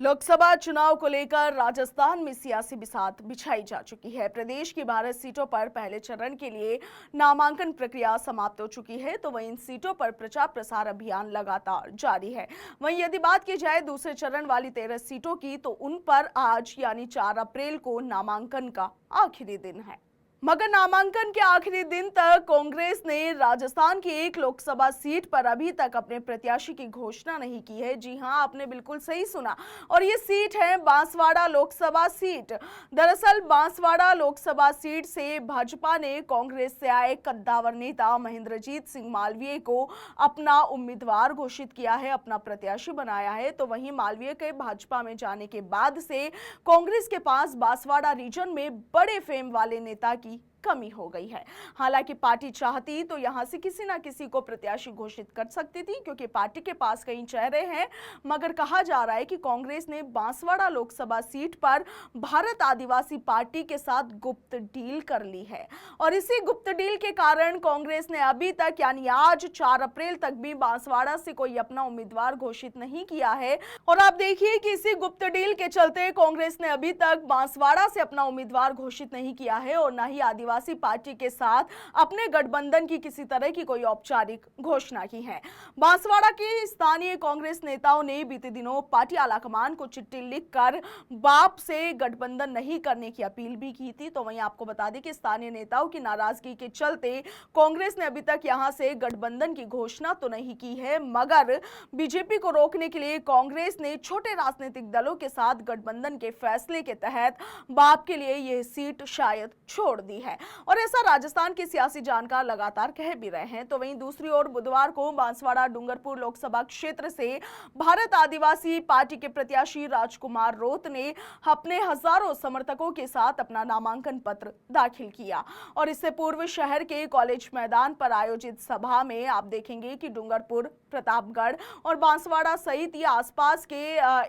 लोकसभा चुनाव को लेकर राजस्थान में सियासी बिसात बिछाई जा चुकी है। प्रदेश की 12 सीटों पर पहले चरण के लिए नामांकन प्रक्रिया समाप्त हो चुकी है, तो वहीं इन सीटों पर प्रचार प्रसार अभियान लगातार जारी है। वहीं यदि बात की जाए दूसरे चरण वाली 13 सीटों की, तो उन पर आज यानी 4 अप्रैल को नामांकन का आखिरी दिन है। मगर नामांकन के आखिरी दिन तक कांग्रेस ने राजस्थान की एक लोकसभा सीट पर अभी तक अपने प्रत्याशी की घोषणा नहीं की है। जी हां, आपने बिल्कुल सही सुना, और ये सीट है बांसवाड़ा लोकसभा सीट। दरअसल बांसवाड़ा लोकसभा सीट से भाजपा ने कांग्रेस से आए कद्दावर नेता महेंद्रजीत सिंह मालवीय को अपना उम्मीदवार घोषित किया है, अपना प्रत्याशी बनाया है। तो वहीं मालवीय के भाजपा में जाने के बाद से कांग्रेस के पास बांसवाड़ा रीजन में बड़े फेम वाले नेता की कमी हो गई है। हालांकि पार्टी चाहती तो यहां से किसी ना किसी को प्रत्याशी घोषित कर सकती थी, क्योंकि पार्टी के पास कई चेहरे हैं। मगर कहा जा रहा है कि कांग्रेस ने बांसवाड़ा लोकसभा सीट पर भारत आदिवासी पार्टी के साथ गुप्त डील कर ली है, और इसी गुप्त डील के कारण कांग्रेस ने अभी तक यानी आज 4 अप्रैल तक भी बांसवाड़ा से कोई अपना उम्मीदवार घोषित नहीं किया है। और आप देखिए कि इसी गुप्त डील के चलते कांग्रेस ने अभी तक बांसवाड़ा से अपना उम्मीदवार घोषित नहीं किया है, और न ही आदिवासी पार्टी के साथ अपने गठबंधन की किसी तरह की कोई औपचारिक घोषणा की है। बांसवाड़ा के स्थानीय कांग्रेस नेताओं ने बीते दिनों पार्टी आलाकमान को चिट्ठी लिखकर बाप से गठबंधन नहीं करने की अपील भी की थी। तो वहीं आपको बता दें कि स्थानीय नेताओं की नाराजगी के चलते कांग्रेस ने अभी तक यहां से गठबंधन की घोषणा तो नहीं की है, मगर बीजेपी को रोकने के लिए कांग्रेस ने छोटे राजनीतिक दलों के साथ गठबंधन के फैसले के तहत बाप के लिए यह सीट शायद छोड़ दी है, और ऐसा राजस्थान के सियासी जानकार लगातार कह भी रहे हैं। तो वहीं दूसरी ओर बुधवार को बांसवाड़ा डूंगरपुर लोकसभा क्षेत्र से भारत आदिवासी पार्टी के प्रत्याशी राजकुमार रोत ने अपने हजारों समर्थकों के साथ अपना नामांकन पत्र दाखिल किया। और इससे पूर्व शहर के कॉलेज मैदान पर आयोजित सभा में आप देखेंगे कि डूंगरपुर, प्रतापगढ़ और बांसवाड़ा सहित ये आसपास के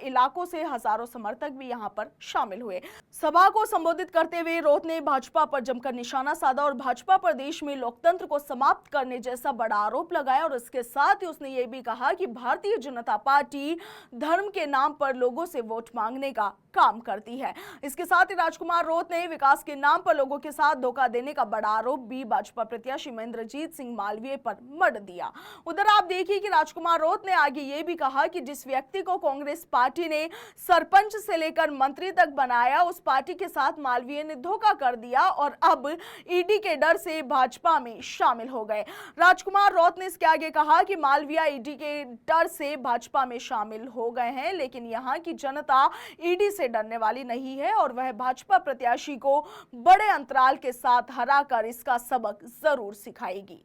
इलाकों से हजारों समर्थक भी यहां पर शामिल हुए। सभा को संबोधित करते हुए रोत ने भाजपा पर जमकर निशाना साधा और भाजपा पर देश में लोकतंत्र को समाप्त करने जैसा बड़ा आरोप लगाया, और इसके साथ ही उसने ये भी कहा कि भारतीय जनता पार्टी धर्म के नाम पर लोगों से वोट मांगने का काम करती है। इसके साथ ही राजकुमार रोत ने विकास के नाम पर लोगों के साथ धोखा देने का बड़ा आरोप भी भाजपा प्रत्याशी महेंद्रजीत सिंह मालवीय पर मढ़ दिया। उधर आप देखिए कि राजकुमार रोत ने आगे ये भी कहा कि जिस व्यक्ति को कांग्रेस पार्टी ने सरपंच से लेकर मंत्री तक बनाया, उस पार्टी के साथ मालवीय ने धोखा कर दिया और अब ईडी के डर से भाजपा में शामिल हो गए। राजकुमार रोत ने इसके आगे कहा कि मालवीय ईडी के डर से भाजपा में शामिल हो गए हैं, लेकिन यहां की जनता ईडी से डरने वाली नहीं है, और वह भाजपा प्रत्याशी को बड़े अंतराल के साथ हराकर इसका सबक जरूर सिखाएगी।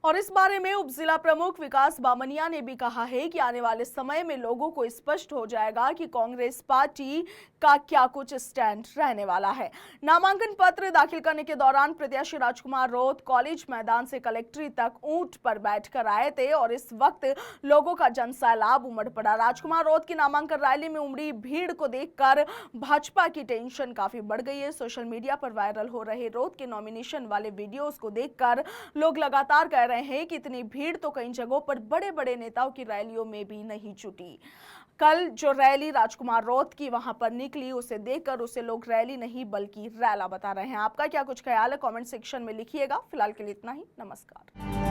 और इस बारे में उप जिला प्रमुख विकास बामनिया ने भी कहा है कि आने वाले समय में लोगों को स्पष्ट हो जाएगा कि कांग्रेस पार्टी का क्या कुछ स्टैंड रहने वाला है। नामांकन पत्र दाखिल करने के दौरान प्रत्याशी राजकुमार रोत कॉलेज मैदान से कलेक्ट्री तक ऊंट पर बैठकर आए थे, और इस वक्त लोगों का जनसैलाब उमड़ पड़ा। राजकुमार रोत की नामांकन रैली में उमड़ी भीड़ को देखकर भाजपा की टेंशन काफी बढ़ गई है। सोशल मीडिया पर वायरल हो रहे रोत के नॉमिनेशन वाले वीडियोस को देखकर लोग लगातार कह रहे हैं कि इतनी भीड़ तो कई जगहों पर बड़े बड़े नेताओं की रैलियों में भी नहीं जुटी। कल जो रैली राजकुमार रोत की वहां पर निकली, उसे देखकर उसे लोग रैली नहीं बल्कि रैला बता रहे हैं। आपका क्या कुछ ख्याल है, कमेंट सेक्शन में लिखिएगा। फिलहाल के लिए इतना ही। नमस्कार।